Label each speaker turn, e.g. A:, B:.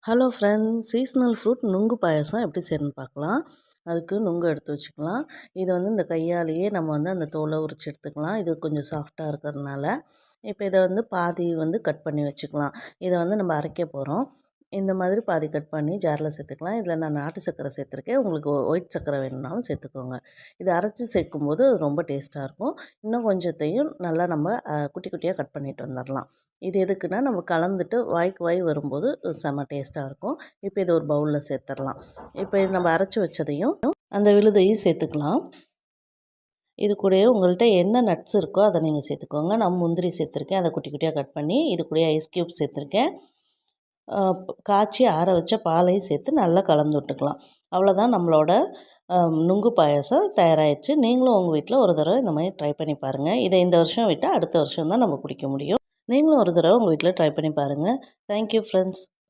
A: Hello friends, seasonal fruit நுங்கு பாயாசம் எப்படி செய்யணும்னு பார்க்கலாம். அதுக்கு நுங்கு எடுத்து வச்சுக்கலாம். இதை இந்த கையாலேயே நம்ம அந்த தோலை உரித்து எடுத்துக்கலாம். இது கொஞ்சம் சாஃப்டாக இருக்கிறதுனால இப்போ இதை பாதி கட் பண்ணி வச்சுக்கலாம். இதை நம்ம அரைக்க போகிறோம். இந்த மாதிரி பாதி கட் பண்ணி ஜாரில் சேர்த்துக்கலாம். இதில் நான் நாட்டு சர்க்கரை சேர்த்துருக்கேன். உங்களுக்கு ஒயிட் சர்க்கரை வேணும்னாலும் சேர்த்துக்கோங்க. இதை அரைச்சி சேர்க்கும்போது ரொம்ப டேஸ்ட்டாக இருக்கும். இன்னும் கொஞ்சத்தையும் நல்லா நம்ம குட்டி குட்டியாக கட் பண்ணிட்டு வந்துடலாம். இது எதுக்குன்னா நம்ம கலந்துட்டு வாய்க்கு வாய் வரும்போது செம்ம டேஸ்ட்டாக இருக்கும். இப்போ இது ஒரு பவுலில் சேர்த்துடலாம். இப்போ இது நம்ம அரைச்சி வச்சதையும் அந்த விழுதையும் சேர்த்துக்கலாம். இது கூடயே உங்கள்கிட்ட என்ன நட்ஸ் இருக்கோ அதை நீங்கள் சேர்த்துக்கோங்க. நான் முந்திரி சேர்த்துருக்கேன், அதை குட்டி குட்டியாக கட் பண்ணி. இது கூடயே ஐஸ் க்யூப் சேர்த்துருக்கேன். காய்ச்சி ஆற வச்ச பாலையும் சேர்த்து நல்லா கலந்து விட்டுக்கலாம். அவ்வளோதான், நம்மளோட நுங்கு பாயாசம் தயாராகிடுச்சு. நீங்களும் உங்கள் வீட்டில் ஒரு தடவை இந்த மாதிரி ட்ரை பண்ணி பாருங்கள். இதை இந்த வருஷம் விட்டால் அடுத்த வருஷம் தான் நம்ம குடிக்க முடியும். நீங்களும் ஒரு தடவை உங்கள் வீட்டில் ட்ரை பண்ணி பாருங்கள். Thank you friends.